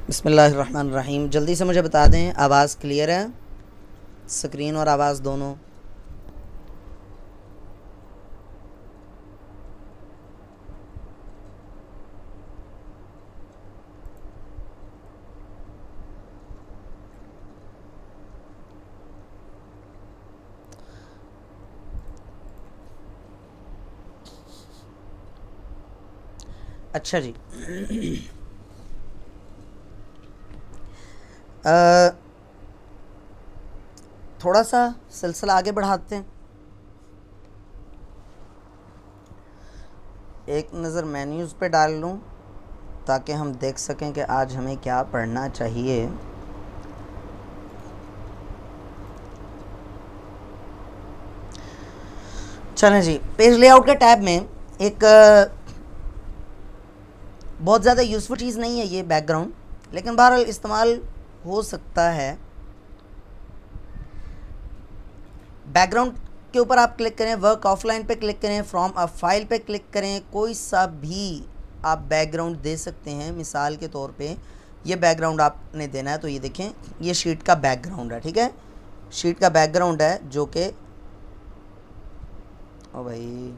बिस्मिल्लाहिर्रहमानिर्रहीम। जल्दी से मुझे बता दें, आवाज़ क्लियर है? स्क्रीन और आवाज़ दोनों? अच्छा जी। थोड़ा सा सिलसिला आगे बढ़ाते हैं। एक नज़र मेन्यूज़ पे डाल लूँ ताकि हम देख सकें कि आज हमें क्या पढ़ना चाहिए। चलें जी, पेज लेआउट के टैब में एक बहुत ज़्यादा यूज़फुल चीज़ नहीं है ये बैकग्राउंड, लेकिन बहरहाल इस्तेमाल हो सकता है। बैकग्राउंड के ऊपर आप क्लिक करें, वर्क ऑफलाइन पे क्लिक करें, फ्रॉम अ फाइल पे क्लिक करें, कोई सा भी आप बैकग्राउंड दे सकते हैं। मिसाल के तौर पे ये बैकग्राउंड आपने देना है, तो ये देखें, ये शीट का बैकग्राउंड है। ठीक है, शीट का बैकग्राउंड है जो कि ओ भाई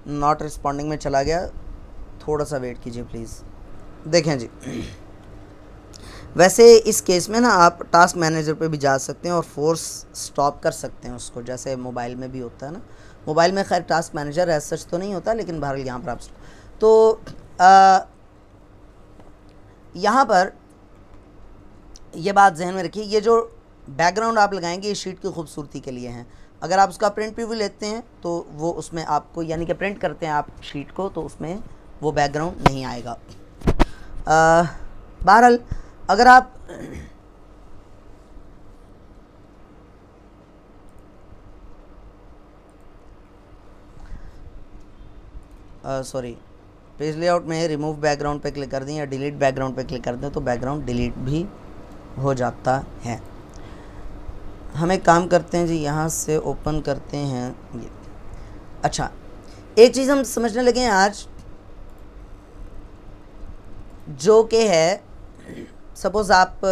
नॉट रिस्पॉन्डिंग में चला गया, थोड़ा सा वेट कीजिए प्लीज़। देखें जी, वैसे इस केस में ना आप टास्क मैनेजर पे भी जा सकते हैं और फोर्स स्टॉप कर सकते हैं उसको, जैसे मोबाइल में भी होता है ना। मोबाइल में खैर टास्क मैनेजर एज सच तो नहीं होता, लेकिन बहरहाल यहाँ पर आप तो यहाँ पर ये बात जहन में रखिए, ये जो बैकग्राउंड आप लगाएंगे ये शीट की खूबसूरती के लिए हैं। अगर आप उसका प्रिंट प्रीव्यू लेते हैं तो वो उसमें आपको, यानी कि प्रिंट करते हैं आप शीट को, तो उसमें वो बैकग्राउंड नहीं आएगा। बहरहाल अगर आप सॉरी, पेज लेआउट में रिमूव बैकग्राउंड पे क्लिक कर दें या डिलीट बैकग्राउंड पे क्लिक कर दें तो बैकग्राउंड डिलीट भी हो जाता है। हम एक काम करते हैं जी, यहाँ से ओपन करते हैं ये। अच्छा, एक चीज़ हम समझने लगे हैं आज, जो कि है, सपोज़ आप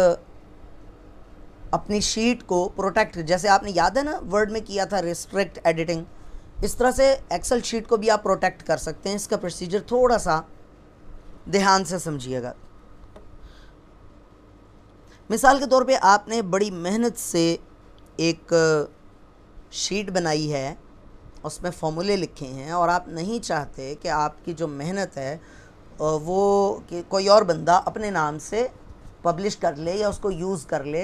अपनी शीट को प्रोटेक्ट, जैसे आपने याद है ना वर्ड में किया था रिस्ट्रिक्ट एडिटिंग, इस तरह से एक्सेल शीट को भी आप प्रोटेक्ट कर सकते हैं। इसका प्रोसीजर थोड़ा सा ध्यान से समझिएगा। मिसाल के तौर पे आपने बड़ी मेहनत से एक शीट बनाई है, उसमें फॉर्मूले लिखे हैं, और आप नहीं चाहते कि आपकी जो मेहनत है वो कि कोई और बंदा अपने नाम से पब्लिश कर ले या उसको यूज़ कर ले,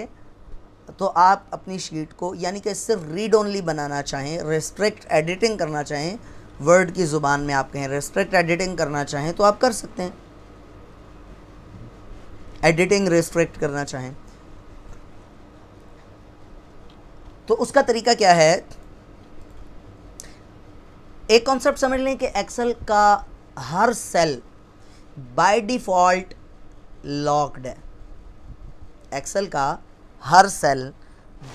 तो आप अपनी शीट को, यानी कि सिर्फ रीड ओनली बनाना चाहें, रेस्ट्रिक्ट एडिटिंग करना चाहें, वर्ड की ज़ुबान में आप कहें रेस्ट्रिक्ट एडिटिंग करना चाहें तो आप कर सकते हैं। एडिटिंग रेस्ट्रिक्ट करना चाहें तो उसका तरीका क्या है। एक कॉन्सेप्ट समझ लें कि एक्सेल का हर सेल बाय डिफ़ॉल्ट लॉक्ड है। एक्सेल का हर सेल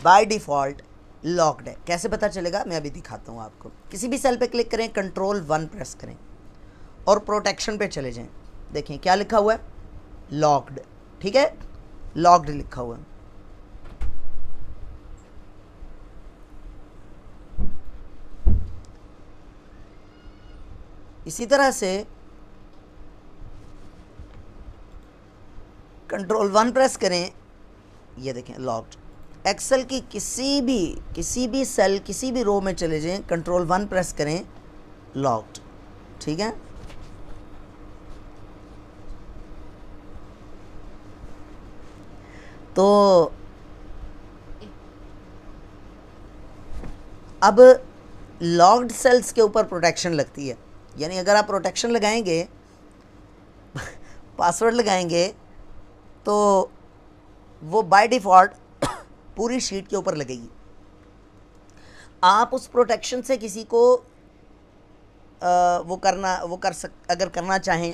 बाय डिफ़ॉल्ट लॉक्ड है। कैसे पता चलेगा, मैं अभी दिखाता हूँ आपको। किसी भी सेल पे क्लिक करें, Ctrl+1 प्रेस करें और प्रोटेक्शन पे चले जाएं। देखें क्या लिखा हुआ है, लॉक्ड। ठीक है, लॉक्ड लिखा हुआ है। इसी तरह से Ctrl+1 प्रेस करें, ये देखें लॉक्ड। एक्सेल की किसी भी सेल, किसी भी रो में चले जाएं, Ctrl+1 प्रेस करें, लॉक्ड। ठीक है, तो अब लॉक्ड सेल्स के ऊपर प्रोटेक्शन लगती है, यानी अगर आप प्रोटेक्शन लगाएंगे, पासवर्ड लगाएंगे, तो वो बाय डिफ़ॉल्ट पूरी शीट के ऊपर लगेगी। आप उस प्रोटेक्शन से किसी को अगर करना चाहें,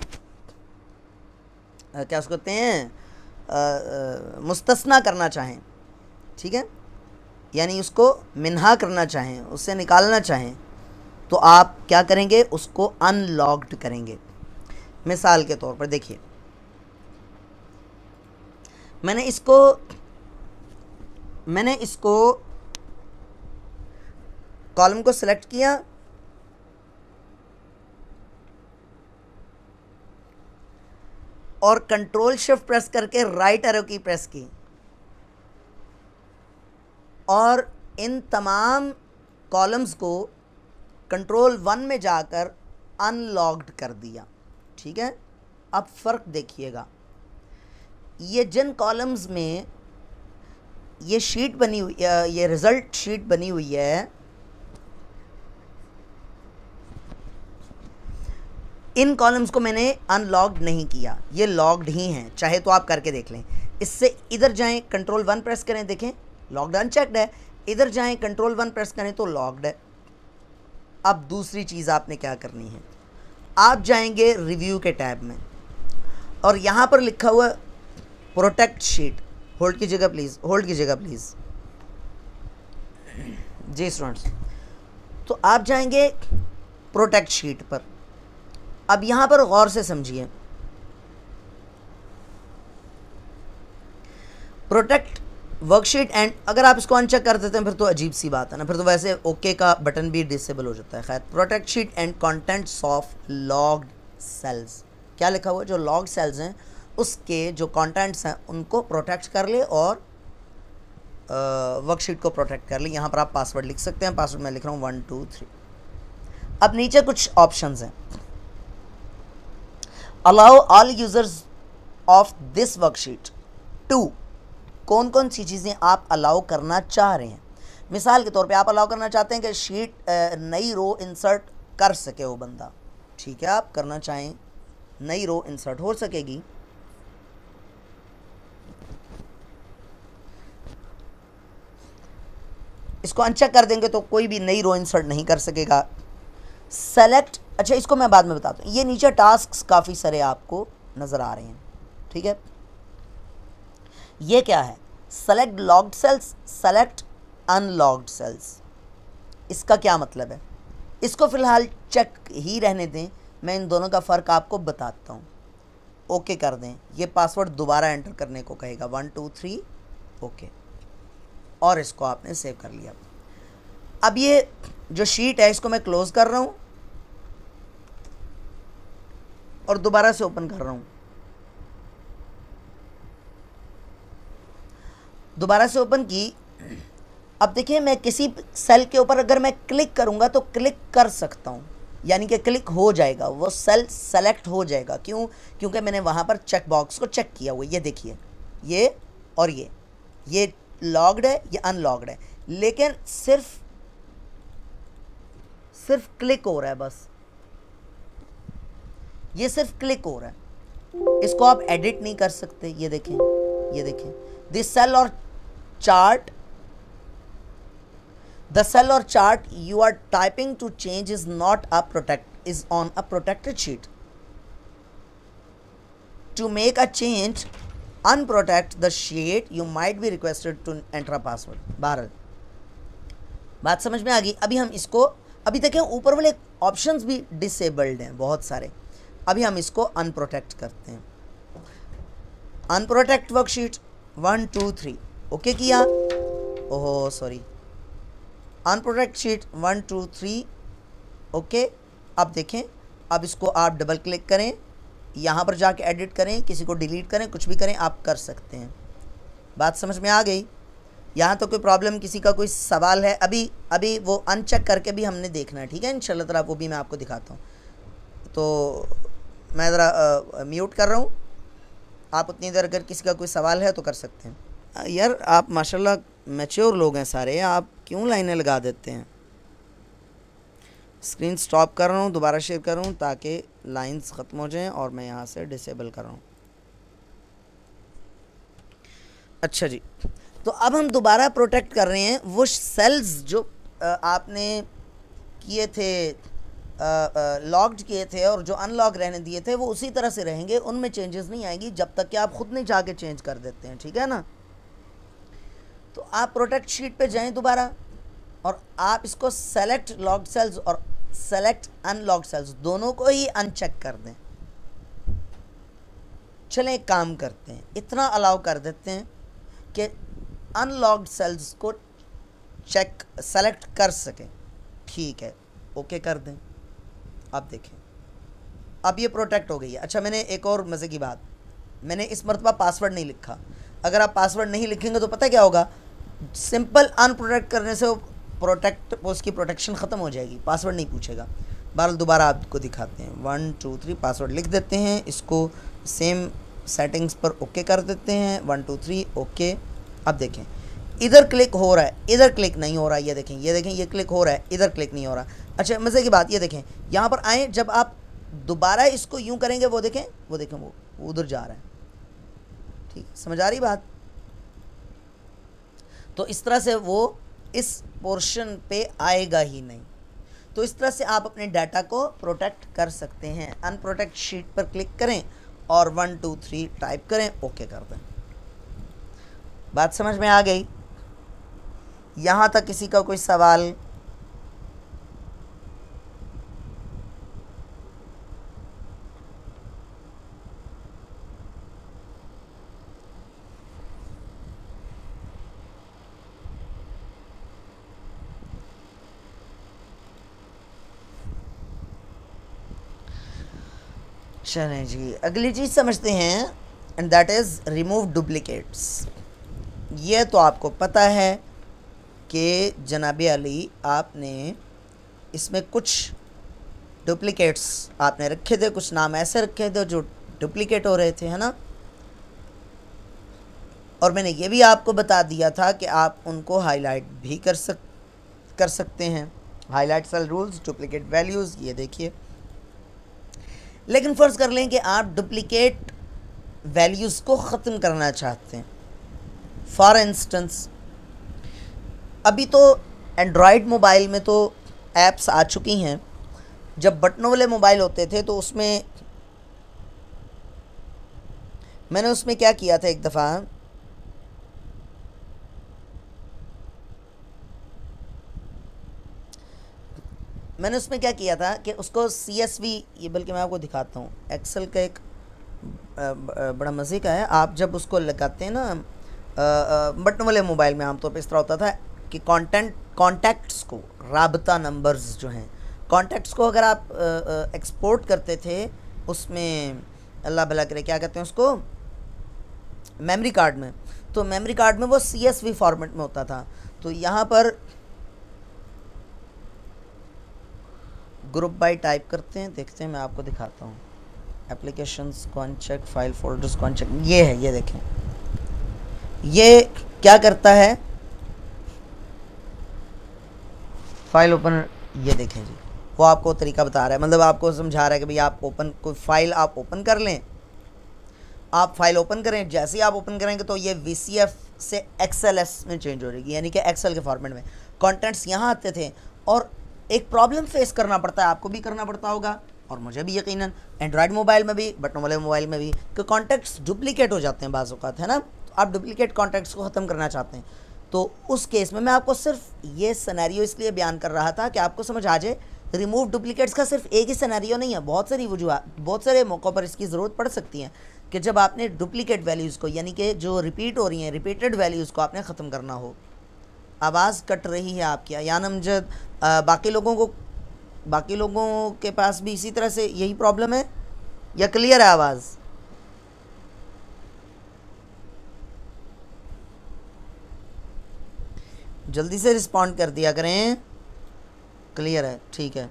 क्या उसको कहते हैं, मुस्तस्ना करना चाहें, ठीक है, यानी उसको मिन्हा करना चाहें, उससे निकालना चाहें, तो आप क्या करेंगे, उसको अनलॉक्ड करेंगे। मिसाल के तौर पर देखिए, मैंने इसको कॉलम को सिलेक्ट किया और कंट्रोल शिफ्ट प्रेस करके राइट एरो की प्रेस की और इन तमाम कॉलम्स को कंट्रोल 1 में जाकर अनलॉक्ड कर दिया। ठीक है, अब फ़र्क देखिएगा, ये जिन कॉलम्स में ये शीट बनी हुई, ये रिज़ल्ट शीट बनी हुई है, इन कॉलम्स को मैंने अनलॉक्ड नहीं किया, ये लॉक्ड ही हैं। चाहे तो आप करके देख लें। इससे इधर जाएं, कंट्रोल 1 प्रेस करें, देखें लॉक्ड अनचेक्ड है। इधर जाएं, कंट्रोल 1 प्रेस करें तो लॉक्ड है। अब दूसरी चीज़ आपने क्या करनी है, आप जाएंगे रिव्यू के टैब में और यहाँ पर लिखा हुआ प्रोटेक्ट शीट, होल्ड कीजिएगा प्लीज़, होल्ड कीजिएगा प्लीज़ जी स्टूडेंट्स। तो आप जाएंगे प्रोटेक्ट शीट पर। अब यहाँ पर गौर से समझिए, प्रोटेक्ट वर्कशीट एंड अगर आप इसको अनचेक कर देते हैं फिर तो अजीब सी बात है ना, फिर तो वैसे ओके का बटन भी डिसेबल हो जाता है। खैर, protect sheet and contents of locked cells, क्या लिखा हुआ है, जो लॉग्ड सेल्स हैं उसके जो कंटेंट्स हैं उनको प्रोटेक्ट कर ले और वर्कशीट को प्रोटेक्ट कर ले। यहाँ पर आप पासवर्ड लिख सकते हैं, पासवर्ड मैं लिख रहा हूँ 1 2 3। अब नीचे कुछ ऑप्शंस हैं, allow all users of this worksheet to, कौन कौन सी चीज़ें आप अलाउ करना चाह रहे हैं। मिसाल के तौर पे आप अलाउ करना चाहते हैं कि शीट नई रो इंसर्ट कर सके वो बंदा, ठीक है, आप करना चाहें नई रो इंसर्ट हो सकेगी। इसको अनचेक कर देंगे तो कोई भी नई रो इंसर्ट नहीं कर सकेगा। सेलेक्ट, अच्छा इसको मैं बाद में बताता हूँ। ये नीचे टास्क्स काफ़ी सारे आपको नज़र आ रहे हैं, ठीक है। ये क्या है, select logged cells, select unlogged cells. इसका क्या मतलब है, इसको फ़िलहाल चेक ही रहने दें, मैं इन दोनों का फ़र्क आपको बताता हूँ। ओके कर दें, ये पासवर्ड दोबारा एंटर करने को कहेगा 1 2 3 ओके, और इसको आपने सेव कर लिया। अब ये जो शीट है इसको मैं क्लोज़ कर रहा हूँ और दोबारा से ओपन कर रहा हूँ। दोबारा से ओपन की। अब देखिए, मैं किसी सेल के ऊपर अगर मैं क्लिक करूँगा तो क्लिक कर सकता हूँ, यानी कि क्लिक हो जाएगा, वो सेल सेलेक्ट हो जाएगा। क्यों? क्योंकि मैंने वहाँ पर चेक बॉक्स को चेक किया हुआ। ये देखिए, ये और ये लॉग्ड है, ये अनलॉग्ड है, लेकिन सिर्फ क्लिक हो रहा है, बस ये सिर्फ क्लिक हो रहा है, इसको आप एडिट नहीं कर सकते। ये देखें, ये देखें, दिस सेल और chart, the cell or chart you are typing to change is on a protected sheet. To make a change, unprotect the sheet, you might be requested to enter a password. बहरहाल बात समझ में आ गई। अभी हम इसको, अभी देखें ऊपर वाले ऑप्शंस भी डिसेबल्ड हैं बहुत सारे, अभी हम इसको अनप्रोटेक्ट करते हैं। अनप्रोटेक्ट वर्कशीट 1 2 3 ओके किया, ओहो सॉरी, अनप्रोटेक्ट शीट 1 2 3 ओके। अब देखें, अब इसको आप डबल क्लिक करें, यहाँ पर जाके एडिट करें, किसी को डिलीट करें, कुछ भी करें, आप कर सकते हैं। बात समझ में आ गई? यहाँ तो कोई प्रॉब्लम, किसी का कोई सवाल है? अभी वो अनचेक करके भी हमने देखना है, ठीक है, इंशाल्लाह ताला वो भी मैं आपको दिखाता हूँ। तो मैं ज़रा म्यूट कर रहा हूँ, आप उतनी देर अगर किसी का कोई सवाल है तो कर सकते हैं। यार आप माशाल्लाह मैच्योर लोग हैं सारे, आप क्यों लाइनें लगा देते हैं? स्क्रीन स्टॉप कर रहा हूँ, दोबारा शेयर कर रहा हूँ ताकि लाइंस ख़त्म हो जाएं और मैं यहाँ से डिसेबल कर रहा हूँ। अच्छा जी, तो अब हम दोबारा प्रोटेक्ट कर रहे हैं वो सेल्स जो आपने किए थे, लॉक्ड किए थे और जो अनलॉक रहने दिए थे वो उसी तरह से रहेंगे, उनमें चेंजेस नहीं आएंगी जब तक कि आप ख़ुद नहीं जाके चेंज कर देते हैं, ठीक है ना। तो आप प्रोटेक्ट शीट पे जाएं दोबारा और आप इसको सेलेक्ट लॉक्ड सेल्स और सेलेक्ट अनलॉक्ड सेल्स दोनों को ही अनचेक कर दें। चलें एक काम करते हैं, इतना अलाउ कर देते हैं कि अनलॉक्ड सेल्स को चेक सेलेक्ट कर सकें। ठीक है, ओके कर दें। अब देखें, अब ये प्रोटेक्ट हो गई है। अच्छा, मैंने एक और मज़े की बात, मैंने इस मरतबा पासवर्ड नहीं लिखा। अगर आप पासवर्ड नहीं लिखेंगे तो पता क्या होगा, सिंपल अनप्रोटेक्ट करने से वो उसकी प्रोटेक्शन ख़त्म हो जाएगी, पासवर्ड नहीं पूछेगा। बहरहाल दोबारा आपको दिखाते हैं। 1 2 3 पासवर्ड लिख देते हैं, इसको सेम सेटिंग्स पर ओके कर देते हैं। 1 2 3 ओके। अब देखें, इधर क्लिक हो रहा है, इधर क्लिक नहीं हो रहा है। ये देखें, ये देखें, ये क्लिक हो रहा है, इधर क्लिक नहीं हो रहा। अच्छा, मज़े की बात ये देखें, यहाँ पर आएँ, जब आप दोबारा इसको यूँ करेंगे, वो देखें, वो देखें, वो उधर जा रहा है। ठीक, समझ आ रही बात? तो इस तरह से वो इस पोर्शन पे आएगा ही नहीं। तो इस तरह से आप अपने डाटा को प्रोटेक्ट कर सकते हैं। अनप्रोटेक्ट शीट पर क्लिक करें और 1 2 3 टाइप करें, ओके कर दें। बात समझ में आ गई? यहाँ तक किसी का कोई सवाल? चलें जी, अगली चीज़ समझते हैं, and that is remove duplicates. ये तो आपको पता है कि जनाब अली आपने इसमें कुछ डुप्लिकेट्स आपने रखे थे, कुछ नाम ऐसे रखे थे जो डुप्लिकेट हो रहे थे, है ना। और मैंने ये भी आपको बता दिया था कि आप उनको हाईलाइट भी कर सकते हैं। Highlight cell rules, duplicate values, ये देखिए। लेकिन फ़र्ज़ कर लें कि आप डुप्लिकेट वैल्यूज़ को ख़त्म करना चाहते हैं। फॉर इंस्टेंस, अभी तो एंड्रॉयड मोबाइल में तो ऐप्स आ चुकी हैं। जब बटनों वाले मोबाइल होते थे तो उसमें मैंने उसमें क्या किया था, एक दफ़ा मैंने उसमें क्या किया था कि उसको CSV, ये बल्कि मैं आपको दिखाता हूँ, एक्सेल का एक बड़ा मज़े का है। आप जब उसको लगाते हैं ना बटन वाले मोबाइल में, आमतौर पे इस तरह होता था कि कॉन्टैक्ट्स को, राबता नंबर्स जो हैं, कॉन्टैक्ट्स को अगर आप एक्सपोर्ट करते थे उसमें, अल्लाह भला करे, क्या कहते हैं उसको, मेमोरी कार्ड में, तो मेमोरी कार्ड में वो CSV फॉर्मेट में होता था। तो यहाँ पर ग्रुप बाय टाइप करते हैं, देखते हैं, मैं आपको दिखाता हूँ। एप्लीकेशंस को अनचेक, फाइल फोल्डर्स को अनचेक, ये है, ये देखें, ये क्या करता है, फाइल ओपन, ये देखें जी, वो आपको तरीका बता रहा है, मतलब आपको समझा रहा है कि भाई आप कोई फाइल आप ओपन कर लें, आप फाइल ओपन करें, जैसे ही आप ओपन करेंगे तो ये VCF से XLS में चेंज हो जाएगी, यानी कि एक्सेल के फॉर्मेट में। कंटेंट्स यहाँ आते थे और एक प्रॉब्लम फेस करना पड़ता है, आपको भी करना पड़ता होगा और मुझे भी यकीनन, एंड्रॉयड मोबाइल में भी, बटन वाले मोबाइल में भी, कि कॉन्टैक्ट्स डुप्लीकेट हो जाते हैं बाज़ औक़ात, है ना। तो आप डुप्लीकेट कॉन्टैक्ट्स को ख़त्म करना चाहते हैं, तो उस केस में मैं आपको सिर्फ ये सिनेरियो इसलिए बयान कर रहा था कि आपको समझ आ जाए। रिमूव डुप्लीकेट्स का सिर्फ एक ही सिनेरियो नहीं है, बहुत सारी वजूहत, बहुत सारे मौक़ों पर इसकी ज़रूरत पड़ सकती है कि जब आपने डुप्लीकेट वैल्यूज़ को, यानी कि जो रिपीट हो रही हैं, रिपीटेड वैल्यूज़ को आपने ख़त्म करना हो। आवाज़ कट रही है आपकी अयान अमजद, बाकी लोगों के पास भी इसी तरह से यही प्रॉब्लम है या क्लियर है आवाज़? जल्दी से रिस्पॉन्ड कर दिया करें। क्लियर है, ठीक है,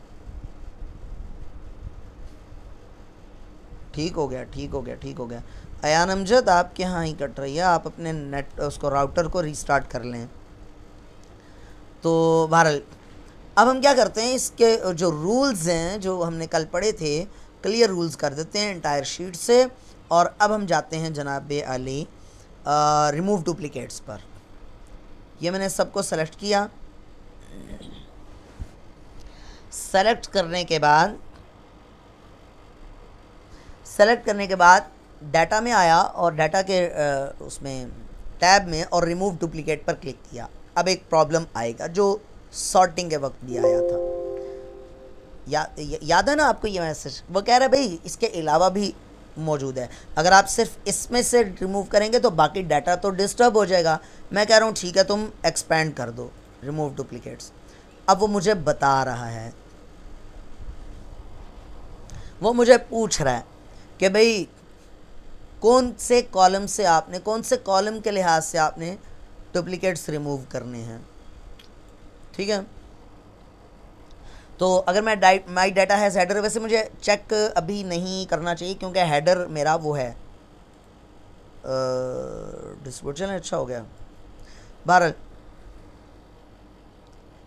ठीक हो गया, ठीक हो गया, ठीक हो गया। अयान अमजद, आपके यहाँ ही कट रही है, आप अपने नेट उसको राउटर को रीस्टार्ट कर लें। तो बहरहाल अब हम क्या करते हैं, इसके जो रूल्स हैं जो हमने कल पढ़े थे, क्लियर रूल्स कर देते हैं इंटायर शीट से। और अब हम जाते हैं जनाब अली रिमूव डुप्लीकेट्स पर। ये मैंने सबको सेलेक्ट किया। सेलेक्ट करने के बाद डाटा में आया और डाटा के उसमें टैब में और रिमूव डुप्लीकेट पर क्लिक किया। अब एक प्रॉब्लम आएगा जो सॉर्टिंग के वक्त भी आया था, याद है ना आपको ये मैसेज? वो कह रहा है भाई इसके अलावा भी मौजूद है। अगर आप सिर्फ इसमें से रिमूव करेंगे तो बाकी डाटा तो डिस्टर्ब हो जाएगा। मैं कह रहा हूँ ठीक है तुम एक्सपेंड कर दो, रिमूव डुप्लीकेट्स। अब वो मुझे बता रहा है, वो मुझे पूछ रहा है कि भाई कौन से कॉलम से आपने, कौन से कॉलम के लिहाज से आपने डुप्लीकेट्स रिमूव करने हैं। ठीक है, तो अगर मैं माई डाटा हैज़ हेडर, वैसे मुझे चेक अभी नहीं करना चाहिए क्योंकि हेडर मेरा वो है डिस्ट्रीब्यूशन। अच्छा हो गया। बहरहाल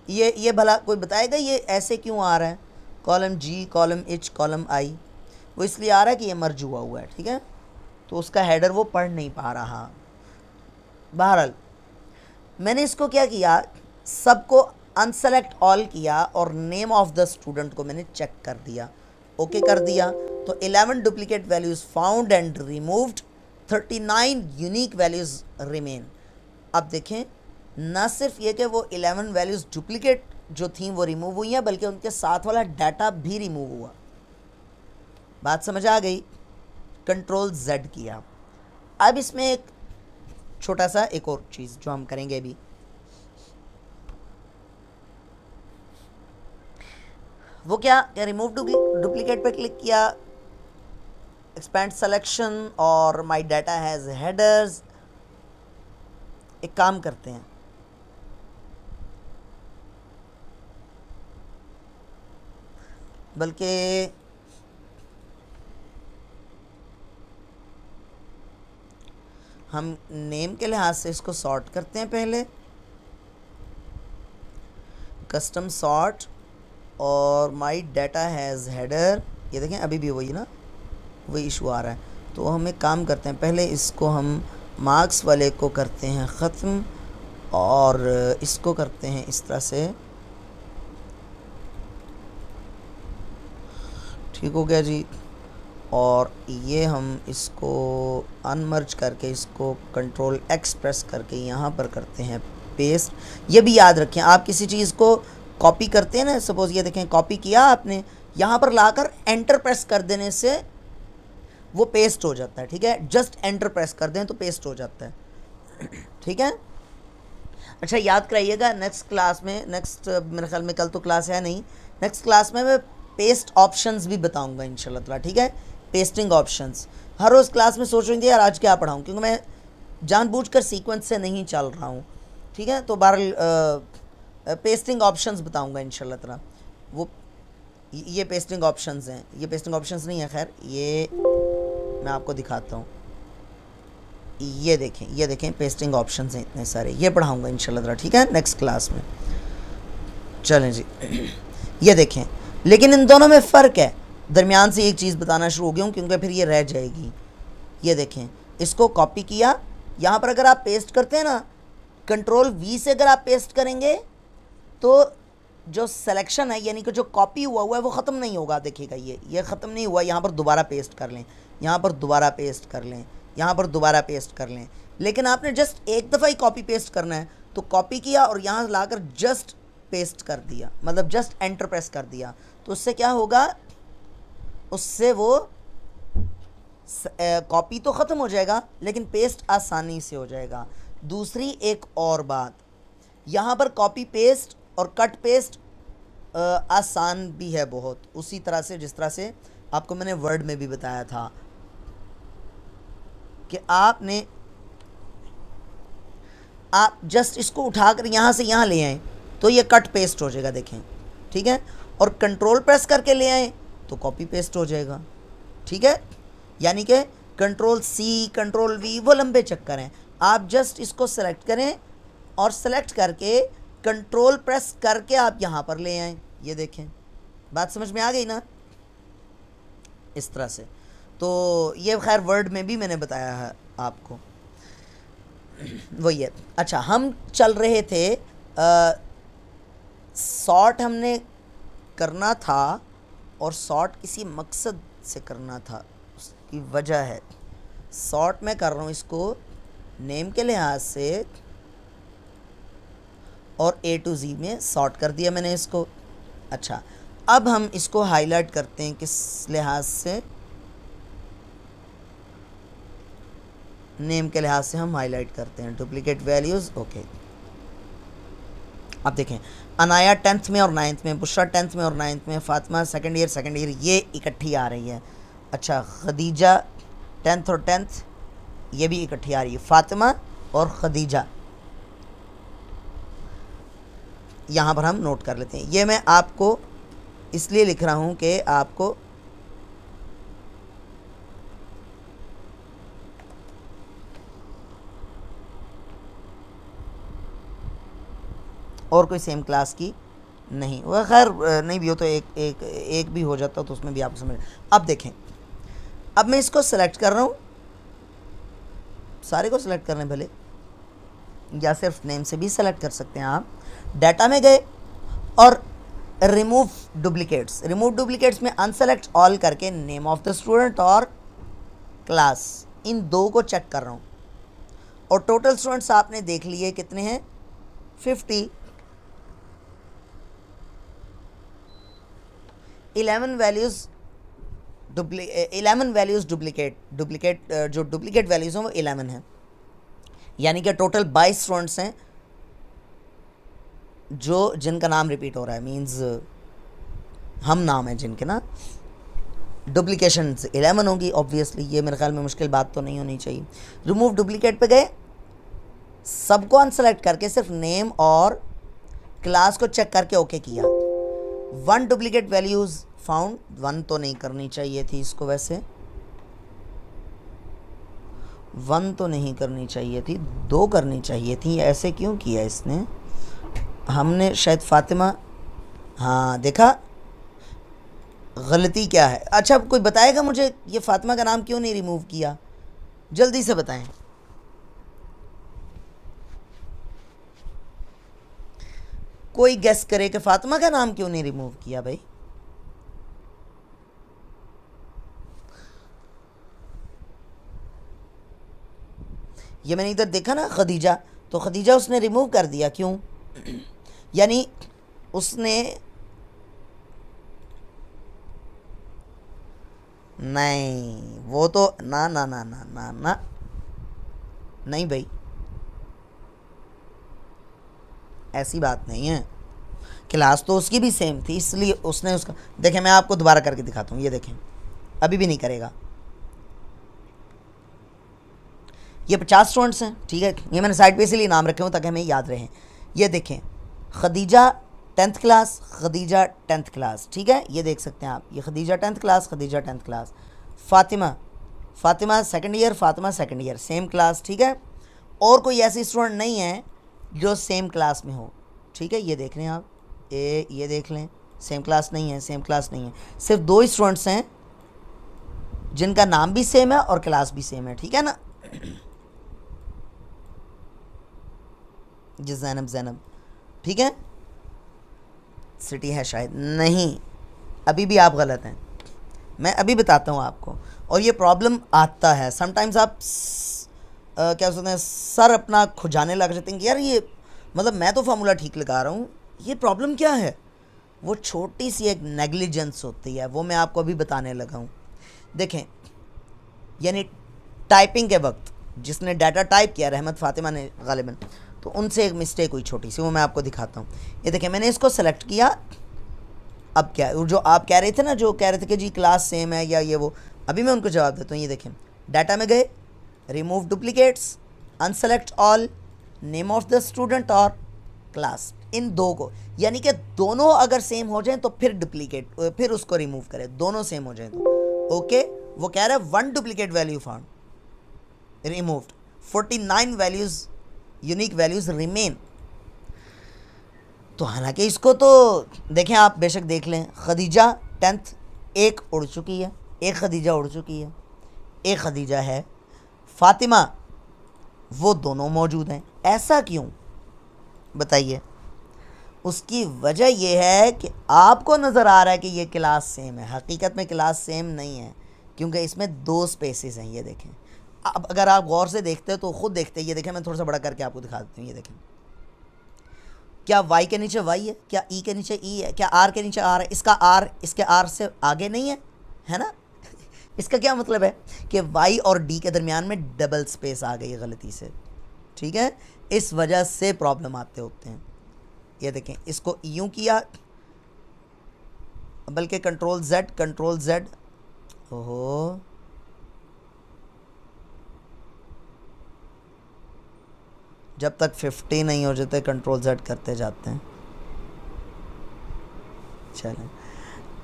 ये भला कोई बताएगा ये ऐसे क्यों आ रहा है, column G, column H, column I. वो इसलिए आ रहा है कि ये मर्ज हुआ है। ठीक है, तो उसका हेडर वो पढ़ नहीं पा रहा। बहरहाल मैंने इसको क्या किया, सबको अनसेलेक्ट ऑल किया और नेम ऑफ द स्टूडेंट को मैंने चेक कर दिया, ओके कर दिया। तो 11 duplicate values found and removed, 39 unique values remain. अब देखें, ना सिर्फ ये कि वो 11 वैल्यूज़ डुप्लीकेट जो थी वो रिमूव हुई हैं, बल्कि उनके साथ वाला डाटा भी रिमूव हुआ। बात समझ आ गई? कंट्रोल Z किया। अब इसमें एक छोटा सा एक और चीज़ जो हम करेंगे अभी, वो क्या रिमूव डुप्लीकेट पे क्लिक किया, एक्सपेंड सिलेक्शन और माय डाटा हैज़ हेडर्स। एक काम करते हैं, बल्कि हम नेम के लिहाज से इसको सॉर्ट करते हैं पहले, कस्टम सॉर्ट और माई डाटा हैज़ हेडर। ये देखें अभी भी वही ना, वही इशू आ रहा है। तो हम एक काम करते हैं, पहले इसको हम मार्क्स वाले को करते हैं ख़त्म और इसको करते हैं इस तरह से। ठीक हो गया जी। और ये हम इसको अनमर्ज करके इसको कंट्रोल X प्रेस करके यहाँ पर करते हैं पेस्ट। ये भी याद रखें, आप किसी चीज़ को कॉपी करते हैं ना, सपोज़ ये देखें कॉपी किया आपने, यहाँ पर लाकर एंटर प्रेस कर देने से वो पेस्ट हो जाता है। ठीक है, जस्ट एंटर प्रेस कर दें तो पेस्ट हो जाता है। ठीक है, अच्छा याद कराइएगा नेक्स्ट क्लास में, नेक्स्ट मेरे ख्याल में कल तो क्लास है नहीं, नेक्स्ट क्लास में मैं पेस्ट ऑप्शंस भी बताऊंगा इंशाल्लाह ताला। ठीक है, पेस्टिंग ऑप्शंस। हर रोज़ क्लास में सोच रही थी यार आज क्या पढ़ाऊँ, क्योंकि मैं जानबूझकर सीक्वेंस से नहीं चल रहा हूँ। ठीक है, तो बहरहाल पेस्टिंग ऑप्शंस बताऊंगा इंशाल्लाह ताला। वो ये पेस्टिंग ऑप्शंस हैं, ये पेस्टिंग ऑप्शंस नहीं है, खैर ये मैं आपको दिखाता हूँ। ये देखें पेस्टिंग ऑप्शंस हैं इतने सारे, ये पढ़ाऊँगा इंशाल्लाह ताला। ठीक है, नेक्स्ट क्लास में। चलें जी, ये देखें, लेकिन इन दोनों में फ़र्क है। दरमियान से एक चीज़ बताना शुरू हो गया हूँ क्योंकि फिर ये रह जाएगी। ये देखें, इसको कॉपी किया, यहाँ पर अगर आप पेस्ट करते हैं ना, कंट्रोल V से अगर आप पेस्ट करेंगे तो जो सिलेक्शन है यानी कि जो कॉपी हुआ है वो ख़त्म नहीं होगा। देखिएगा ये ख़त्म नहीं हुआ, यहाँ पर दोबारा पेस्ट कर लें, यहाँ पर दोबारा पेस्ट कर लें, यहाँ पर दोबारा पेस्ट कर लें। लेकिन आपने जस्ट एक दफ़ा ही कॉपी पेस्ट करना है, तो कॉपी किया और यहाँ लाकर जस्ट पेस्ट कर दिया, मतलब जस्ट एंटर प्रेस कर दिया, तो उससे क्या होगा, उससे वो कॉपी तो ख़त्म हो जाएगा लेकिन पेस्ट आसानी से हो जाएगा। दूसरी एक और बात, यहाँ पर कॉपी पेस्ट और कट पेस्ट आसान भी है बहुत, उसी तरह से जिस तरह से आपको मैंने वर्ड में भी बताया था कि आप जस्ट इसको उठाकर यहाँ से यहाँ ले आएँ तो ये कट पेस्ट हो जाएगा। देखें, ठीक है, और कंट्रोल प्रेस करके ले आएँ तो कॉपी पेस्ट हो जाएगा। ठीक है, यानी कि कंट्रोल C कंट्रोल V वो लंबे चक्कर हैं। आप जस्ट इसको सेलेक्ट करें और सेलेक्ट करके कंट्रोल प्रेस करके आप यहाँ पर ले आएँ। ये देखें, बात समझ में आ गई ना, इस तरह से। तो ये खैर वर्ड में भी मैंने बताया है आपको, वही है। अच्छा, हम चल रहे थे सॉर्ट हमने करना था और सॉर्ट किसी मकसद से करना था, उसकी वजह है। सॉर्ट मैं कर रहा हूँ इसको नेम के लिहाज से और A to Z में सॉर्ट कर दिया मैंने इसको। अच्छा, अब हम इसको हाईलाइट करते हैं किस लिहाज से, नेम के लिहाज से हम हाईलाइट करते हैं डुप्लीकेट वैल्यूज़। ओके, अब देखें अनाया 10th में और 9th में, बुशरा 10th में और 9th में, फातिमा सेकंड ईयर ये इकट्ठी आ रही है। अच्छा, खदीजा 10th और 10th ये भी इकट्ठी आ रही है, फातिमा और खदीजा यहाँ पर हम नोट कर लेते हैं। ये मैं आपको इसलिए लिख रहा हूँ कि आपको और कोई सेम क्लास की नहीं, वह खैर नहीं भी हो तो एक भी हो जाता तो उसमें भी आपको समझ। अब देखें, अब मैं इसको सेलेक्ट कर रहा हूँ, सारे को सेलेक्ट कर लें भले, या सिर्फ नेम से भी सेलेक्ट कर सकते हैं आप। डाटा में गए और रिमूव डुप्लीकेट्स, रिमूव डुप्लीकेट्स में अनसेलेक्ट ऑल करके नेम ऑफ द स्टूडेंट और क्लास, इन दो को चेक कर रहा हूँ। और टोटल स्टूडेंट्स आपने देख लिए कितने हैं, 50। 11 वैल्यूज़ डुप्लीकेट जो डुप्लीकेट वैल्यूज़ हैं वो 11 हैं, यानी कि टोटल 22 स्टूडेंट्स हैं जो जिनका नाम रिपीट हो रहा है, मींस हम नाम हैं जिनके ना। डुप्लीकेशन 11 होगी ऑब्वियसली, ये मेरे ख्याल में मुश्किल बात तो नहीं होनी चाहिए। रिमूव डुप्लीकेट पे गए, सबको अनसेलेक्ट करके सिर्फ नेम और क्लास को चेक करके ओके किया। 1 डुप्लीकेट वैल्यूज़ फाउंड, 1 तो नहीं करनी चाहिए थी इसको, वैसे 1 तो नहीं करनी चाहिए थी, 2 करनी चाहिए थी। ऐसे क्यों किया इसने, हमने शायद फातिमा, हाँ देखा गलती क्या है। अच्छा, कोई बताएगा मुझे ये फातिमा का नाम क्यों नहीं रिमूव किया, जल्दी से बताएं। कोई गेस करे कि फातिमा का नाम क्यों नहीं रिमूव किया भाई। ये मैंने इधर देखा ना खदीजा, तो खदीजा उसने रिमूव कर दिया, क्यों? यानी उसने नहीं, वो तो ना ना ना ना ना ना नहीं भाई, ऐसी बात नहीं है। क्लास तो उसकी भी सेम थी, इसलिए उसने उसका, देखें मैं आपको दोबारा करके दिखाता हूँ, ये देखें अभी भी नहीं करेगा। ये 50 स्टूडेंट्स हैं, ठीक है, ये मैंने साइड पे इसीलिए नाम रखे हूँ ताकि हमें याद रहें। ये देखें Khadija 10th class, Khadija 10th class, ठीक है, ये देख सकते हैं आप, ये Khadija 10th class, Khadija 10th class. Fatima second year, Fatima second year, same class, ठीक है। और कोई ऐसी स्टूडेंट नहीं है जो सेम क्लास में हो, ठीक है, ये देख लें आप, ये देख लें, सेम क्लास नहीं है, सेम क्लास नहीं है। सिर्फ 2 स्टूडेंट्स हैं जिनका नाम भी सेम है और क्लास भी सेम है, ठीक है ना। जी ज़ैनब, ठीक है, सिटी है शायद, नहीं, अभी भी आप गलत हैं, मैं अभी बताता हूँ आपको। और ये प्रॉब्लम आता है समटाइम्स, आप क्या सोचते हैं, सर अपना खुजाने लग जाते हैं कि यार ये मतलब मैं तो फार्मूला ठीक लगा रहा हूँ, ये प्रॉब्लम क्या है। वो छोटी सी एक नेग्लिजेंस होती है, वो मैं आपको अभी बताने लगा हूँ। देखें, यानी टाइपिंग के वक्त जिसने डाटा टाइप किया, रहमत फातिमा ने गालिबन, तो उनसे एक मिस्टेक हुई छोटी सी, वो मैं आपको दिखाता हूँ। ये देखें, मैंने इसको सेलेक्ट किया, अब क्या, जो आप कह रहे थे ना, जो कह रहे थे कि जी क्लास सेम है या ये वो, अभी मैं उनको जवाब देता हूँ। ये देखें, डाटा में गए, remove duplicates, unselect all, name of the student और क्लास, इन 2 को, यानी कि दोनों अगर सेम हो जाएं तो फिर डुप्लीकेट, फिर उसको रिमूव करें, दोनों सेम हो जाएं तो ओके। वो कह रहा है 1 duplicate value found, removed, 49 values unique values remain. तो हालांकि इसको तो देखें आप, बेशक देख लें, खदीजा 10th एक उड़ चुकी है, एक खदीजा उड़ चुकी है, एक खदीजा है, फातिमा वो दोनों मौजूद हैं। ऐसा क्यों बताइए। उसकी वजह यह है कि आपको नज़र आ रहा है कि ये क्लास सेम है, हकीकत में क्लास सेम नहीं है, क्योंकि इसमें 2 स्पेसेस हैं। ये देखें, अब अगर आप गौर से देखते हो तो खुद देखते हैं। ये देखें, मैं थोड़ा सा बड़ा करके आपको दिखा देती हूँ। ये देखें, क्या y के नीचे y है, क्या e के नीचे e है, क्या r के नीचे r है। इसका r इसके r से आगे नहीं है, है ना। इसका क्या मतलब है कि y और d के दरमियान में डबल स्पेस आ गई गलती से, ठीक है, इस वजह से प्रॉब्लम आते होते हैं। ये देखें, इसको यूं किया, बल्कि कंट्रोल Z, ओहो, जब तक 50 नहीं हो जाते कंट्रोल Z करते जाते हैं। चलें,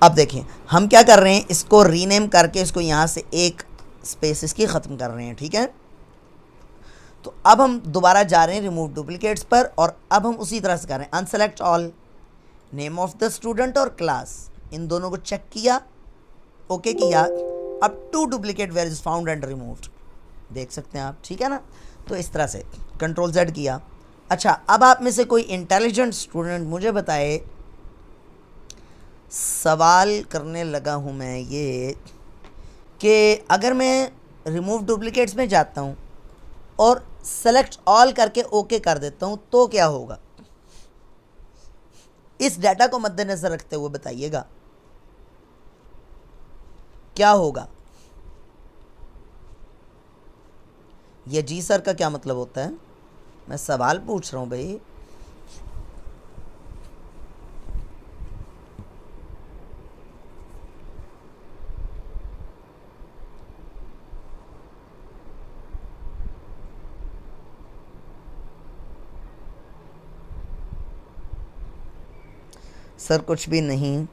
अब देखिए हम क्या कर रहे हैं, इसको रीनेम करके इसको यहाँ से एक स्पेस इसकी ख़त्म कर रहे हैं, ठीक है। तो अब हम दोबारा जा रहे हैं रिमूव डुप्लीकेट्स पर, और अब हम उसी तरह से कर रहे हैं unselect all, name of the student और क्लास, इन दोनों को चेक किया, ओके किया। अब 2 duplicate values found and removed, देख सकते हैं आप, ठीक है ना। तो इस तरह से कंट्रोल Z किया। अच्छा, अब आप में से कोई इंटेलिजेंट स्टूडेंट मुझे बताए, सवाल करने लगा हूँ मैं ये कि अगर मैं रिमूव डुप्लीकेट्स में जाता हूँ और सेलेक्ट ऑल करके ओके कर देता हूँ तो क्या होगा? इस डाटा को मद्देनज़र रखते हुए बताइएगा क्या होगा। ये जी सर का क्या मतलब होता है? मैं सवाल पूछ रहा हूँ भाई। सर कुछ भी नहीं।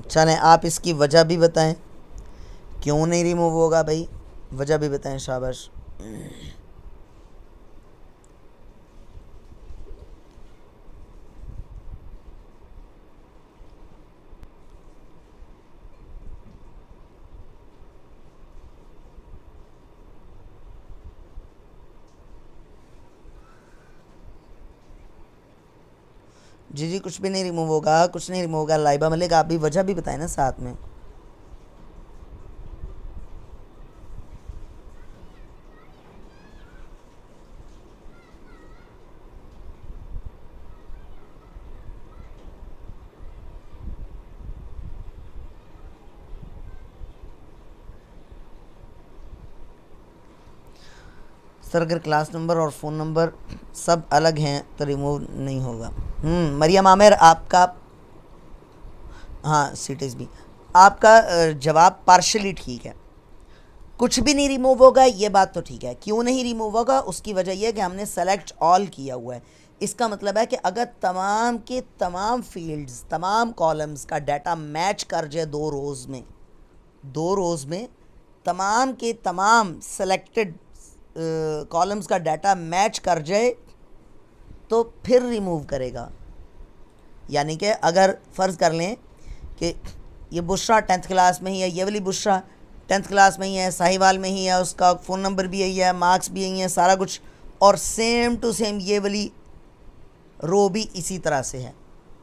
चलें, आप इसकी वजह भी बताएं, क्यों नहीं रिमूव होगा भाई, वजह भी बताएं, शाबाश। जी कुछ भी नहीं रिमूव होगा, कुछ नहीं रिमूव होगा। लाइबा मलिक आप भी वजह भी बताएं ना साथ में। सर अगर क्लास नंबर और फ़ोन नंबर सब अलग हैं तो रिमूव नहीं होगा। मरियम आमिर आपका, हाँ सिटीज़ भी, आपका जवाब पार्शली ठीक है। कुछ भी नहीं रिमूव होगा, ये बात तो ठीक है। क्यों नहीं रिमूव होगा? उसकी वजह यह है कि हमने सेलेक्ट ऑल किया हुआ है। इसका मतलब है कि अगर तमाम के तमाम फील्ड्स, तमाम कॉलम्स का डाटा मैच कर जाए दो रोज़ में तमाम के तमाम सेलेक्टेड कॉलम्स का डाटा मैच कर जाए तो फिर रिमूव करेगा। यानी कि अगर फ़र्ज़ कर लें कि ये बुशरा 10th क्लास में ही है, ये वाली बुशरा 10th क्लास में ही है, साहिवाल में ही है, उसका फ़ोन नंबर भी यही है, मार्क्स भी यही है, सारा कुछ, और सेम टू सेम ये वाली रो भी इसी तरह से है,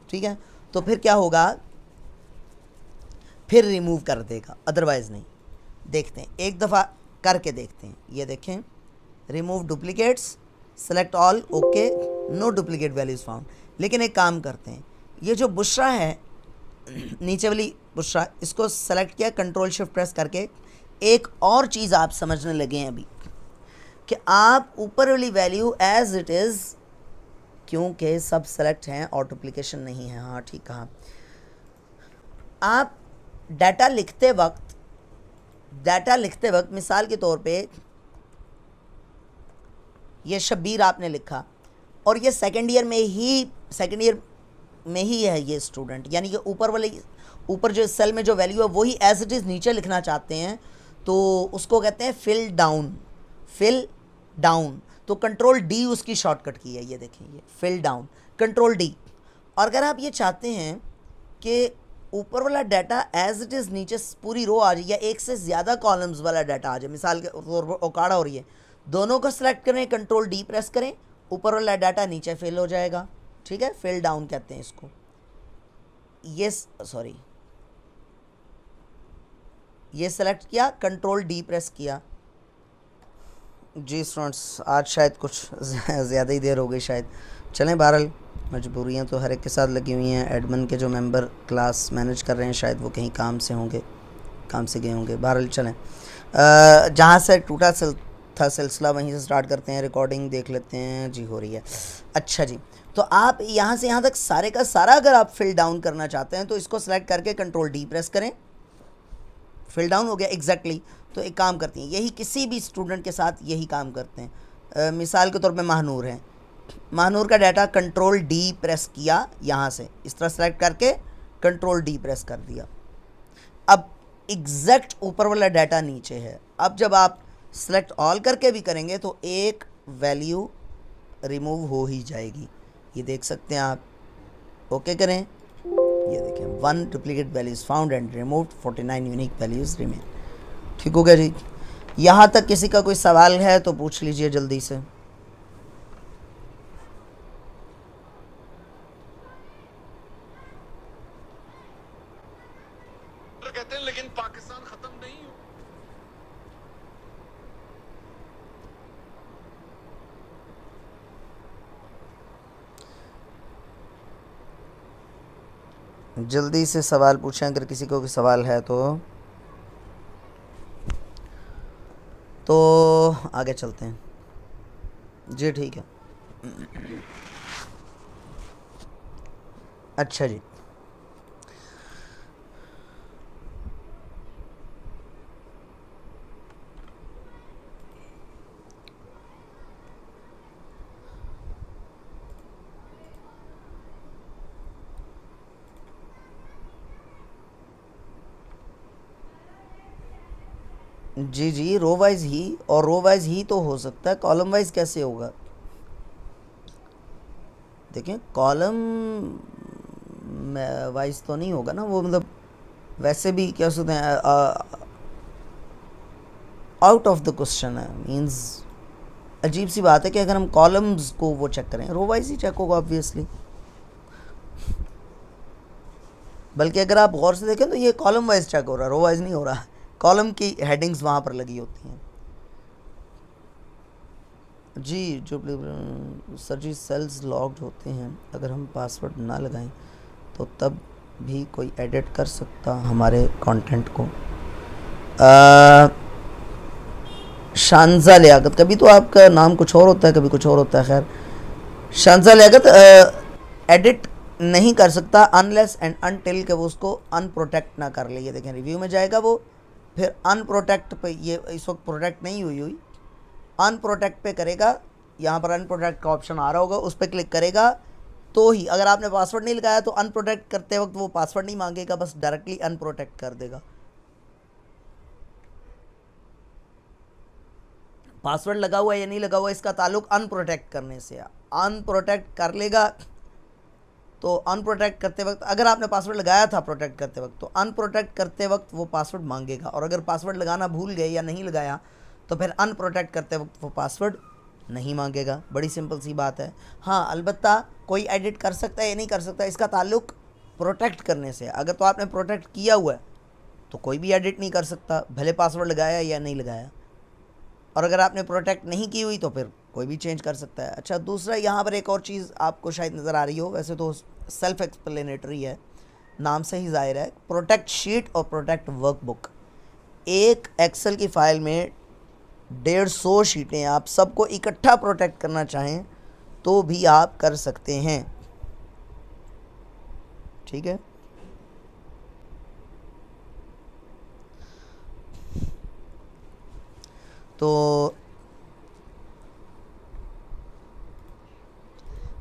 ठीक है। तो फिर क्या होगा? फिर रिमूव कर देगा, अदरवाइज़ नहीं। देखते हैं, एक दफ़ा करके देखते हैं। ये देखें, remove duplicates, select all, okay, no duplicate values found. लेकिन एक काम करते हैं, ये जो बुशरा है नीचे वाली बुशरा, इसको सेलेक्ट किया कंट्रोल शिफ्ट प्रेस करके। एक और चीज़ आप समझने लगे हैं अभी कि आप ऊपर वाली वैल्यू एज इट इज़, क्योंकि सब सेलेक्ट हैं और डुप्लीकेशन नहीं है, हाँ ठीक कहा। आप डाटा लिखते वक्त मिसाल के तौर पे ये शब्बीर आपने लिखा और ये सेकेंड ईयर में ही है ये स्टूडेंट, यानी कि ऊपर जो सेल में जो वैल्यू है वही एज इट इज़ नीचे लिखना चाहते हैं, तो उसको कहते हैं फिल डाउन। तो कंट्रोल डी उसकी शॉर्टकट की है। ये देखें, ये फिल डाउन, कंट्रोल डी। और अगर आप ये चाहते हैं कि ऊपर वाला डाटा एज इट इज़ नीचे पूरी रो आ जाए, या एक से ज़्यादा कॉलम्स वाला डाटा आ जाए, मिसाल के तौर पर ओकाड़ा हो रही है, दोनों को सेलेक्ट करें, कंट्रोल डी प्रेस करें, ऊपर वाला डाटा नीचे फिल हो जाएगा, ठीक है। फिल डाउन कहते हैं इसको। ये सेलेक्ट किया, कंट्रोल डी प्रेस किया। जी स्टूडेंट्स, आज शायद कुछ ज़्यादा ही देर हो गई शायद, चलें, बहरहाल मजबूरियाँ तो हर एक के साथ लगी हुई हैं। एडमिन के जो मेंबर क्लास मैनेज कर रहे हैं शायद वो कहीं काम से गए होंगे। बहरहाल चलें, जहाँ से टूटा था सिलसिला वहीं से स्टार्ट करते हैं। रिकॉर्डिंग देख लेते हैं जी, हो रही है। अच्छा जी, तो आप यहाँ से यहाँ तक सारे का सारा अगर आप फिल डाउन करना चाहते हैं तो इसको सेलेक्ट करके कंट्रोल डी प्रेस करें। फिल डाउन हो गया एग्जैक्टली। तो एक काम करते हैं, यही किसी भी स्टूडेंट के साथ यही काम करते हैं। मिसाल के तौर पे महानूर है, महानूर का डाटा कंट्रोल डी प्रेस किया, यहाँ से इस तरह सेलेक्ट करके कंट्रोल डी प्रेस कर दिया। अब एग्जैक्ट ऊपर वाला डाटा नीचे है। अब जब आप सेलेक्ट ऑल करके भी करेंगे तो एक वैल्यू रिमूव हो ही जाएगी, ये देख सकते हैं आप। ओके करें, ये देखें 1 duplicate values found and removed, 49 unique values remain. ठीक हो गया जी। यहाँ तक किसी का कोई सवाल है तो पूछ लीजिए जल्दी से। कहते हैं लेकिन पाकिस्तान खत्म नहीं हो। जल्दी से सवाल पूछें अगर किसी को कोई सवाल है तो आगे चलते हैं जी। ठीक है, अच्छा जी। जी जी, रो वाइज ही, और रो वाइज ही तो हो सकता है, कॉलम वाइज कैसे होगा? देखें, कॉलम वाइज तो नहीं होगा ना वो, मतलब वैसे भी क्या सोचते हैं, आउट ऑफ द क्वेश्चन है। मींस अजीब सी बात है कि अगर हम कॉलम्स को वो चेक करें, रो वाइज ही चेक होगा ऑब्वियसली। बल्कि अगर आप गौर से देखें तो ये कॉलम वाइज चेक हो रहा है, रो वाइज नहीं हो रहा। कॉलम की हेडिंग्स वहाँ पर लगी होती हैं जी। जो सर जी सेल्स लॉक्ड होते हैं, अगर हम पासवर्ड ना लगाएं तो तब भी कोई एडिट कर सकता हमारे कंटेंट को? शानजा लियाकत, कभी तो आपका नाम कुछ और होता है, कभी कुछ और होता है। खैर, शानजा लियाकत एडिट नहीं कर सकता अनलेस एंड अनटिल के वो उसको अनप्रोटेक्ट ना कर ले। ये देखें, रिव्यू में जाएगा वो, फिर अनप्रोटेक्ट पे, ये इस वक्त प्रोटेक्ट नहीं हुई, अनप्रोटेक्ट पे करेगा। यहाँ पर अनप्रोटेक्ट का ऑप्शन आ रहा होगा, उस पर क्लिक करेगा तो ही, अगर आपने पासवर्ड नहीं लगाया तो अनप्रोटेक्ट करते वक्त वो पासवर्ड नहीं मांगेगा, बस डायरेक्टली अनप्रोटेक्ट कर देगा। पासवर्ड लगा हुआ या नहीं लगा हुआ इसका ताल्लुक अनप्रोटेक्ट करने से। अनप्रोटेक्ट कर लेगा तो अनप्रोटेक्ट करते वक्त, अगर आपने पासवर्ड लगाया था प्रोटेक्ट करते वक्त, तो अनप्रोटेक्ट करते वक्त वो पासवर्ड मांगेगा, और अगर पासवर्ड लगाना भूल गए या नहीं लगाया तो फिर अनप्रोटेक्ट करते वक्त वो पासवर्ड नहीं मांगेगा। बड़ी सिंपल सी बात है। हाँ, अलबत्ता कोई एडिट कर सकता है या नहीं कर सकता इसका ताल्लुक प्रोटेक्ट करने से। अगर तो आपने प्रोटेक्ट किया हुआ है तो कोई भी एडिट नहीं कर सकता, भले पासवर्ड लगाया या नहीं लगाया। और अगर आपने प्रोटेक्ट नहीं की हुई तो फिर कोई भी चेंज कर सकता है। अच्छा, दूसरा यहाँ पर एक और चीज़ आपको शायद नज़र आ रही हो, वैसे तो सेल्फ एक्सप्लेनेटरी है, नाम से ही जाहिर है। प्रोटेक्ट शीट और प्रोटेक्ट वर्कबुक, एक एक्सेल की फ़ाइल में 150 शीटें, आप सबको इकट्ठा प्रोटेक्ट करना चाहें तो भी आप कर सकते हैं। ठीक है, तो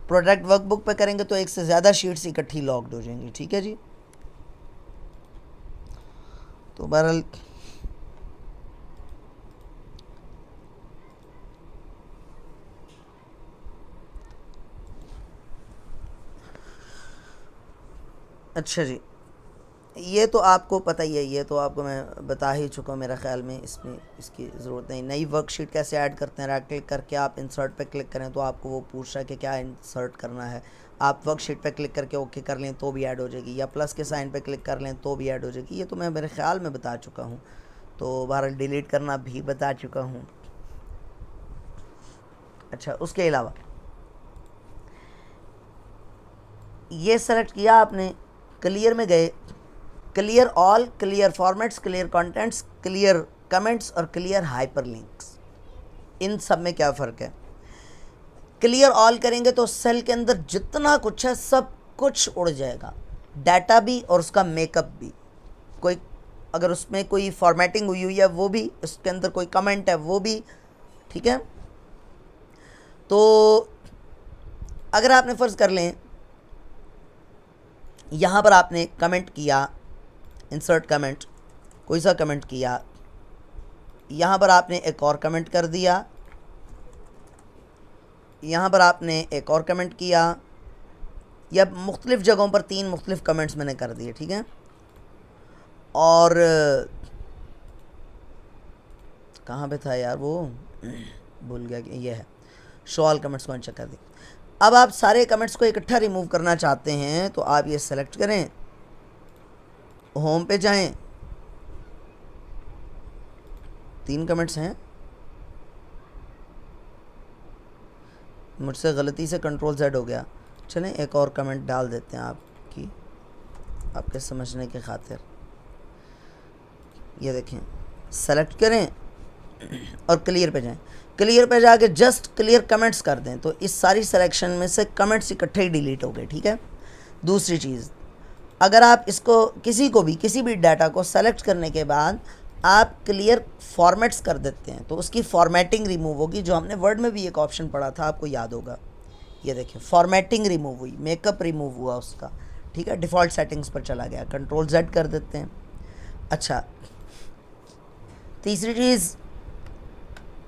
प्रोडक्ट वर्कबुक पे करेंगे तो एक से ज़्यादा शीट्स इकट्ठी लॉक्ड हो जाएंगी। ठीक है जी, तो बहरहाल अच्छा जी, ये तो आपको पता ही है, ये तो आपको मैं बता ही चुका हूँ मेरा ख्याल में, इसमें इसकी ज़रूरत नहीं। नई वर्कशीट कैसे ऐड करते हैं, राइट क्लिक करके आप इंसर्ट पे क्लिक करें तो आपको वो पूछ रहा है कि क्या इंसर्ट करना है। आप वर्कशीट पे क्लिक करके ओके कर लें तो भी ऐड हो जाएगी, या प्लस के साइन पे क्लिक कर लें तो भी ऐड हो जाएगी। ये तो मैं मेरे ख्याल में बता चुका हूँ, तो बहरहाल डिलीट करना भी बता चुका हूँ। अच्छा, उसके अलावा ये सेलेक्ट किया आपने, क्लियर में गए, clear all, clear formats, clear contents, clear comments और क्लियर हाइपरलिंक्स। इन सब में क्या फ़र्क है? क्लियर ऑल करेंगे तो सेल के अंदर जितना कुछ है सब कुछ उड़ जाएगा, डाटा भी और उसका मेकअप भी। कोई अगर उसमें कोई फॉर्मेटिंग हुई हुई है वो भी, उसके अंदर कोई कमेंट है वो भी, ठीक है। तो अगर आपने फ़र्ज़ कर लें यहाँ पर आपने कमेंट किया, इंसर्ट कमेंट, कोई सा कमेंट किया, यहाँ पर आपने एक और कमेंट कर दिया, यहाँ पर आपने एक और कमेंट किया, या मुख्तलिफ़ जगहों पर 3 मुख्तलिफ़ कमेंट्स मैंने कर दिए, ठीक है। और कहाँ पे था यार वो, भूल गया कि ये है, शो ऑल कमेंट्स को अनचेक कर दी। अब आप सारे कमेंट्स को इकट्ठा रिमूव करना चाहते हैं तो आप ये सेलेक्ट करें, होम पे जाएं, 3 कमेंट्स हैं, मुझसे गलती से कंट्रोल Z हो गया, चलें एक और कमेंट डाल देते हैं आपके समझने के खातिर। ये देखें, सेलेक्ट करें और क्लियर पे जाएं, क्लियर पे जाके जस्ट क्लियर कमेंट्स कर दें तो इस सारी सिलेक्शन में से कमेंट्स इकट्ठे ही डिलीट हो गए, ठीक है। दूसरी चीज़, अगर आप इसको किसी भी डाटा को सेलेक्ट करने के बाद आप क्लियर फॉर्मेट्स कर देते हैं तो उसकी फॉर्मेटिंग रिमूव होगी, जो हमने वर्ड में भी एक ऑप्शन पढ़ा था, आपको याद होगा। ये देखिए, फॉर्मेटिंग रिमूव हुई, मेकअप रिमूव हुआ उसका, ठीक है, डिफ़ॉल्ट सेटिंग्स पर चला गया, कंट्रोल Z कर देते हैं। अच्छा, तीसरी चीज़,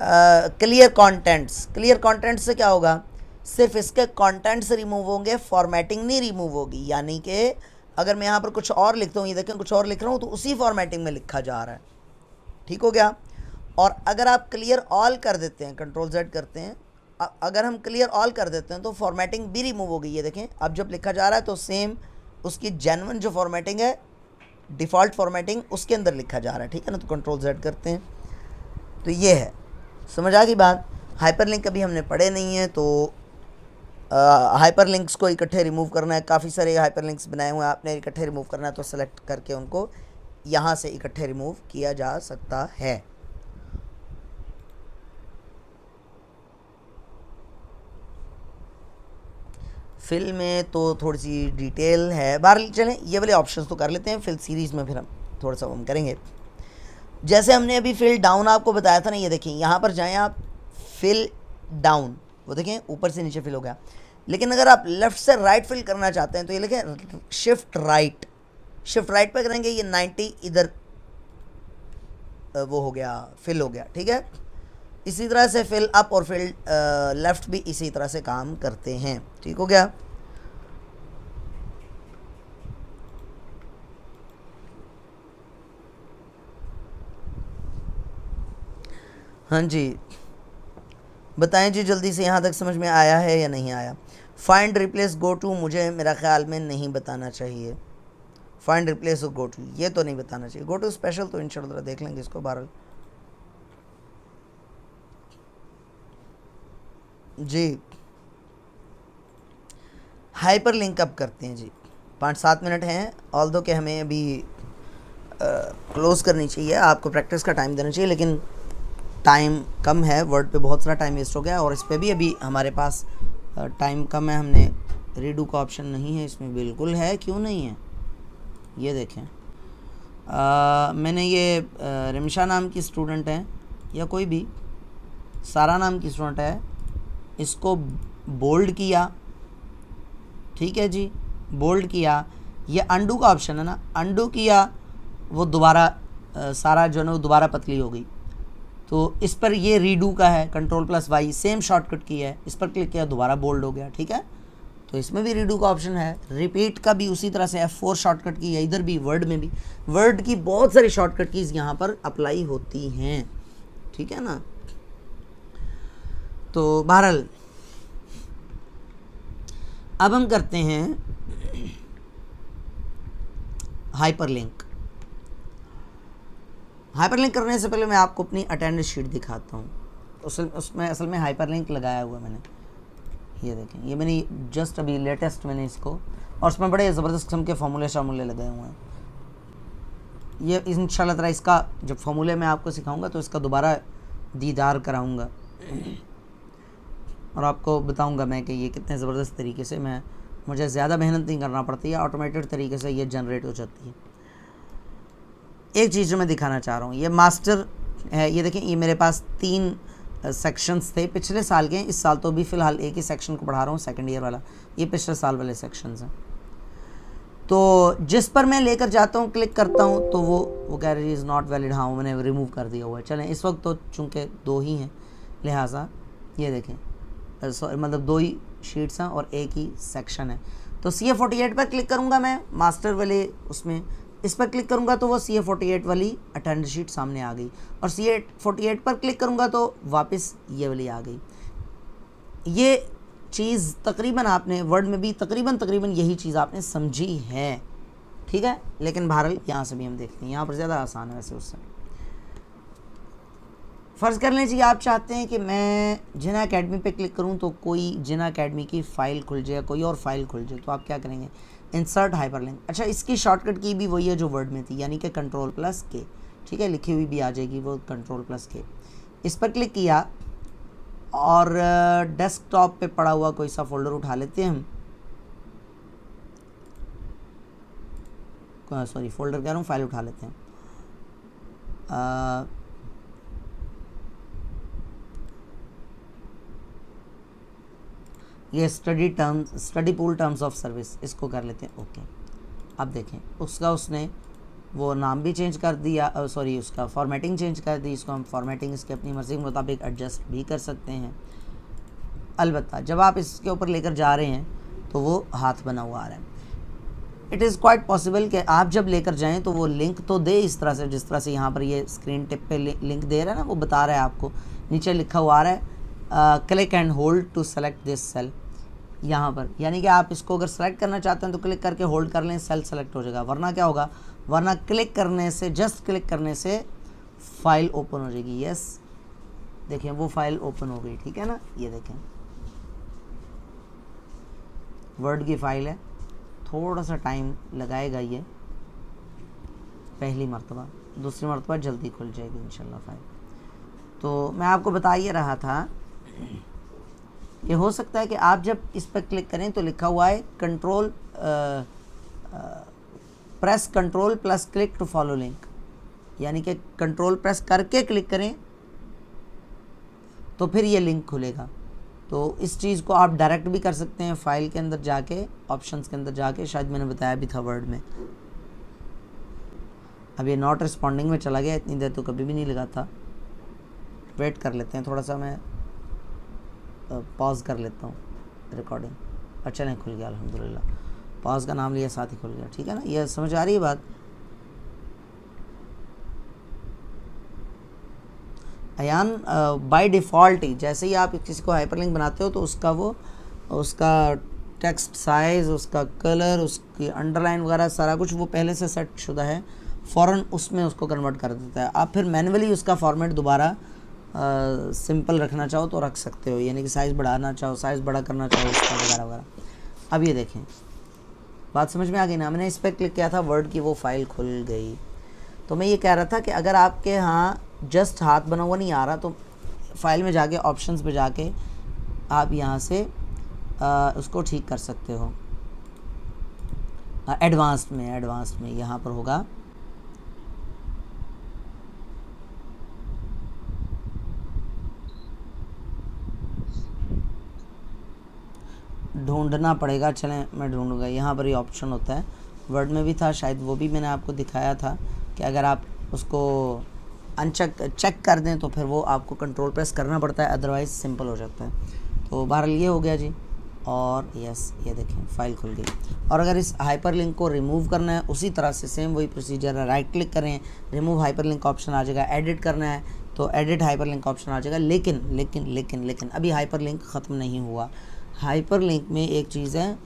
क्लियर कंटेंट्स। क्लियर कंटेंट्स से क्या होगा? सिर्फ इसके कंटेंट्स रिमूव होंगे, फॉर्मेटिंग नहीं रिमूव होगी। यानी कि अगर मैं यहाँ पर कुछ और लिखता हूँ, ये देखें कुछ और लिख रहा हूँ तो उसी फॉर्मेटिंग में लिखा जा रहा है, ठीक हो गया। और अगर आप क्लियर ऑल कर देते हैं, कंट्रोल Z करते हैं, अगर हम क्लियर ऑल कर देते हैं तो फॉर्मेटिंग भी रिमूव होगी। ये देखें, अब जब लिखा जा रहा है तो सेम उसकी जेन्युइन जो फॉर्मेटिंग है, डिफ़ॉल्ट फॉर्मेटिंग, उसके अंदर लिखा जा रहा है, ठीक है ना। तो कंट्रोल Z करते हैं, तो ये है, समझ आ गई बात। हाइपरलिंक कभी हमने पढ़े नहीं है, तो हाइपरलिंक्स को इकट्ठे रिमूव करना है, काफ़ी सारे हाइपरलिंक्स बनाए हुए हैं, आपने इकट्ठे रिमूव करना है तो सेलेक्ट करके उनको यहाँ से इकट्ठे रिमूव किया जा सकता है। फिल में तो थोड़ी सी डिटेल है, बाहर चलें ये वाले ऑप्शंस तो कर लेते हैं, फिल सीरीज़ में फिर हम थोड़ा सा हम करेंगे। जैसे हमने अभी फिल डाउन आपको बताया था ना, ये देखें यहाँ पर जाएं आप, फिल डाउन, वो देखें ऊपर से नीचे फिल हो गया। लेकिन अगर आप लेफ़्ट से राइट फिल करना चाहते हैं तो ये लिखें शिफ्ट राइट, शिफ्ट राइट पे करेंगे, ये 90 इधर वो हो गया, फिल हो गया, ठीक है। इसी तरह से फिल अप और फिल लेफ़्ट भी इसी तरह से काम करते हैं, ठीक हो गया। हाँ जी, बताएं जी जल्दी से, यहाँ तक समझ में आया है या नहीं आया? फाइंड रिप्लेस गो टू मुझे मेरा ख़्याल में नहीं बताना चाहिए, फाइंड रिप्लेस और गो टू ये तो नहीं बताना चाहिए। गो टू स्पेशल तो इंशाल्लाह देख लेंगे इसको बहरहाल। जी, हाइपर लिंक अप करते हैं जी, 5-7 मिनट हैं, ऑल्दो कि हमें अभी क्लोज़ करनी चाहिए, आपको प्रैक्टिस का टाइम देना चाहिए, लेकिन टाइम कम है, वर्ड पे बहुत सारा टाइम वेस्ट हो गया और इस पे भी अभी हमारे पास टाइम कम है। हमने रीडू का ऑप्शन नहीं है इसमें, बिल्कुल है, क्यों नहीं है, ये देखें। मैंने ये रिमशा नाम की स्टूडेंट है या कोई भी सारा नाम की स्टूडेंट है, इसको बोल्ड किया, ठीक है जी, बोल्ड किया, ये अंडू का ऑप्शन है ना, अंडू किया, वो दोबारा सारा जो है ना वो दोबारा पतली हो गई। तो इस पर ये रीडू का है, कंट्रोल+Y सेम शॉर्टकट की है, इस पर क्लिक किया दोबारा बोल्ड हो गया, ठीक है। तो इसमें भी रीडू का ऑप्शन है। रिपीट का भी उसी तरह से F4 शॉर्टकट की है, इधर भी वर्ड में भी, वर्ड की बहुत सारी शॉर्टकट कीज़ यहाँ पर अप्लाई होती हैं, ठीक है ना। तो बहरहाल अब हम करते हैं हाइपरलिंक। हाइपरलिंक करने से पहले मैं आपको अपनी अटेंडेंस शीट दिखाता हूँ, उसमें असल में हाइपरलिंक लगाया हुआ मैंने, ये देखें, ये मैंने जस्ट अभी लेटेस्ट मैंने इसको, और उसमें बड़े ज़बरदस्त किस्म के फार्मूले शार्मूले लगे हुए हैं। ये इंशाल्लाह ताला इसका जब फार्मूले मैं आपको सिखाऊंगा तो इसका दोबारा दीदार कराऊंगा और आपको बताऊंगा मैं कि ये कितने ज़बरदस्त तरीके से मुझे ज़्यादा मेहनत नहीं करना पड़ती है, ऑटोमेटेड तरीके से ये जनरेट हो जाती है। एक चीज़ जो मैं दिखाना चाह रहा हूँ, ये मास्टर है, ये देखें, ये मेरे पास 3 सेक्शंस थे पिछले साल के, इस साल तो भी फ़िलहाल एक ही सेक्शन को पढ़ा रहा हूँ, सेकंड ईयर वाला। ये पिछले साल वाले सेक्शंस हैं। तो जिस पर मैं लेकर जाता हूँ, क्लिक करता हूँ, तो वो कह रही इज़ नॉट वैलिड। हाँ, मैंने रिमूव कर दिया हुआ है। चलें, इस वक्त तो चूँकि 2 ही हैं, लिहाजा ये देखें, मतलब 2 ही शीट्स हैं और एक ही सेक्शन है। तो CA48 पर क्लिक करूँगा मैं, मास्टर वाले उसमें इस पर क्लिक करूँगा तो वो CA48 वाली अटेंडेंस शीट सामने आ गई, और CA48 पर क्लिक करूँगा तो वापस ये वाली आ गई। ये चीज़ तकरीबन आपने वर्ड में भी तकरीबन यही चीज़ आपने समझी है, ठीक है। लेकिन बहरहाल यहाँ से भी हम देखते हैं, यहाँ पर ज़्यादा आसान है वैसे उससे। फ़र्ज़ कर लीजिए आप चाहते हैं कि मैं जिना अकेडमी पे क्लिक करूं तो कोई जिना अकेडमी की फ़ाइल खुल जाए, कोई और फाइल खुल जाए, तो आप क्या करेंगे, इंसर्ट हाइपरलिंक। अच्छा, इसकी शॉर्टकट की भी वही है जो वर्ड में थी, यानी कि Ctrl+K, ठीक है, लिखी हुई भी आ जाएगी वो Ctrl+K। इस पर क्लिक किया और डेस्कटॉप पे पड़ा हुआ कोई सा फोल्डर उठा लेते हैं हम, सॉरी फोल्डर कह रहा हूँ, फाइल उठा लेते हैं। ये study pool terms of service, इसको कर लेते हैं ओके। अब देखें, उसने वो नाम भी चेंज कर दिया, सॉरी उसका फॉर्मेटिंग चेंज कर दी। इसको हम फॉर्मेटिंग इसकी अपनी मर्ज़ी के मुताबिक एडजस्ट भी कर सकते हैं। अलबत्ता जब आप इसके ऊपर लेकर जा रहे हैं तो वो हाथ बना हुआ आ रहा है। इट इज़ क्वाइट पॉसिबल कि आप जब लेकर जाएं तो वो लिंक तो दे इस तरह से, जिस तरह से यहाँ पर ये स्क्रीन टिप पे लिंक दे रहा है ना, वो बता रहा है आपको, नीचे लिखा हुआ आ रहा है click and hold to select this cell, यहाँ पर, यानी कि आप इसको अगर सेलेक्ट करना चाहते हैं तो क्लिक करके होल्ड कर लें, सेल सेलेक्ट हो जाएगा। वरना क्या होगा, वरना क्लिक करने से, जस्ट क्लिक करने से फाइल ओपन हो जाएगी। यस, देखें वो फाइल ओपन हो गई, ठीक है ना। ये देखें वर्ड की फ़ाइल है, थोड़ा सा टाइम लगाएगा ये, पहली मरतबा, दूसरी मरतबा जल्दी खुल जाएगी इंशाल्लाह फाइल। तो मैं आपको बता ये रहा था, ये हो सकता है कि आप जब इस पर क्लिक करें तो लिखा हुआ है press control plus click to follow link, यानी कि कंट्रोल प्रेस करके क्लिक करें तो फिर ये लिंक खुलेगा। तो इस चीज़ को आप डायरेक्ट भी कर सकते हैं, फाइल के अंदर जाके, ऑप्शंस के अंदर जाके, शायद मैंने बताया भी था वर्ड में। अब ये नॉट रिस्पॉन्डिंग में चला गया, इतनी देर तो कभी भी नहीं लगा था। वेट कर लेते हैं थोड़ा सा, मैं पॉज कर लेता हूँ रिकॉर्डिंग। अच्छा नहीं, खुल गया अल्हम्दुलिल्लाह, पॉज का नाम लिया साथ ही खुल गया, ठीक है ना। ये समझ आ रही है बात। अयान, बाय डिफ़ॉल्ट ही जैसे ही आप किसी को हाइपरलिंक बनाते हो तो उसका टेक्स्ट साइज़, उसका कलर, उसकी अंडरलाइन वगैरह सारा कुछ वो पहले से सेट शुदा है, फ़ौरन उसमें उसको कन्वर्ट कर देता है। आप फिर मैनुअली उसका फॉर्मेट दोबारा सिंपल रखना चाहो तो रख सकते हो, यानी कि साइज़ बढ़ाना चाहो, साइज़ बड़ा करना चाहो, उसका वगैरह वगैरह। अब ये देखें, बात समझ में आ गई ना। मैंने इस पर क्लिक किया था, वर्ड की वो फ़ाइल खुल गई। तो मैं ये कह रहा था कि अगर आपके यहाँ जस्ट हाथ बना हुआ नहीं आ रहा तो फाइल में जाके ऑप्शंस पे जाके आप यहाँ से उसको ठीक कर सकते हो। एडवांस्ड में यहाँ पर होगा ढूंढना पड़ेगा, चलें मैं ढूंढूंगा। यहाँ पर ये ऑप्शन होता है, वर्ड में भी था शायद, वो भी मैंने आपको दिखाया था कि अगर आप उसको चेक कर दें तो फिर वो आपको कंट्रोल प्रेस करना पड़ता है, अदरवाइज़ सिंपल हो जाता है। तो बहरहाल ये हो गया जी, और यस ये देखें फ़ाइल खुल गई। और अगर इस हाइपरलिंक को रिमूव करना है उसी तरह से सेम वही प्रोसीजर है, राइट क्लिक करें, रिमूव हाइपरलिंक ऑप्शन आ जाएगा, एडिट करना है तो एडिट हाइपरलिंक ऑप्शन आ जाएगा। लेकिन अभी हाइपरलिंक ख़त्म नहीं हुआ। हाइपरलिंक में एक चीज़ है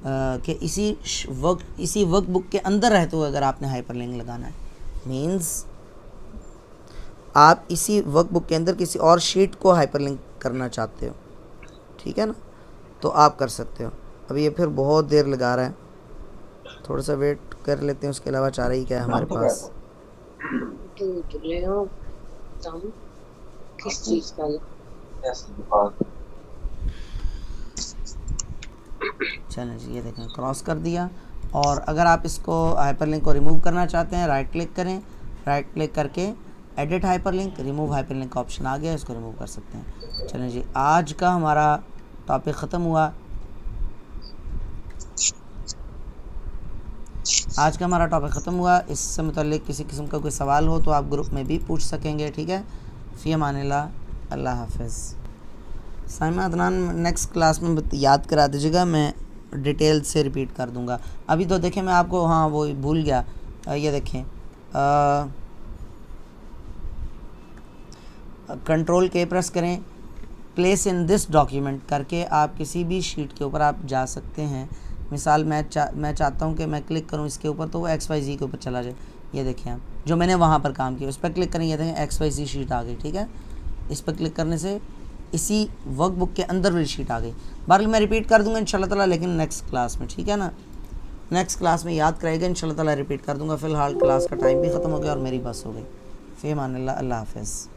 कि इसी वर्कबुक के अंदर रहते हुए अगर आपने हाइपरलिंक लगाना है, मींस आप इसी वर्कबुक के अंदर किसी और शीट को हाइपरलिंक करना चाहते हो, ठीक है ना। तो आप कर सकते हो। अब ये फिर बहुत देर लगा रहा है, थोड़ा सा वेट कर लेते हैं, उसके अलावा चारा ही क्या है हमारे पास। दूध ले आओ, दम किस चीज का? चलें जी, ये देखें क्रॉस कर दिया। और अगर आप इसको हाइपरलिंक को रिमूव करना चाहते हैं, राइट क्लिक करें, राइट क्लिक करके एडिट हाइपरलिंक, रिमूव हाइपरलिंक का ऑप्शन आ गया, इसको रिमूव कर सकते हैं। चलें जी, आज का हमारा टॉपिक ख़त्म हुआ। आज का हमारा टॉपिक ख़त्म हुआ। इससे मुताल्लिक़ किसी किस्म का कोई सवाल हो तो आप ग्रुप में भी पूछ सकेंगे, ठीक है। फ़ी अमानिल्लाह, अल्लाह हाफ़िज़। साइमा अदनान नेक्स्ट क्लास में याद करा दीजिएगा, मैं डिटेल से रिपीट कर दूंगा। अभी तो देखें मैं आपको, हाँ वो भूल गया, ये देखें कंट्रोल के प्रेस करें, प्लेस इन दिस डॉक्यूमेंट करके आप किसी भी शीट के ऊपर आप जा सकते हैं। मिसाल मैं चाहता हूँ कि मैं क्लिक करूँ इसके ऊपर तो वो XYZ के ऊपर चला जाए। ये देखें आप, जो मैंने वहाँ पर काम किया उस पर क्लिक करें, ये देखें XYZ शीट आ गई, ठीक है। इस पर क्लिक करने से इसी वर्कबुक के अंदर वाली शीट आ गई। बहरहाल मैं रिपीट कर दूंगा इंशाल्लाह ताला, लेकिन नेक्स्ट क्लास में, ठीक है ना। नेक्स्ट क्लास में याद करेगा इंशाल्लाह ताला, रिपीट कर दूंगा। फ़िलहाल क्लास का टाइम भी ख़त्म हो गया और मेरी बस हो गई। फ़ी अमानिल्लाह, अल्लाह हाफ़िज़।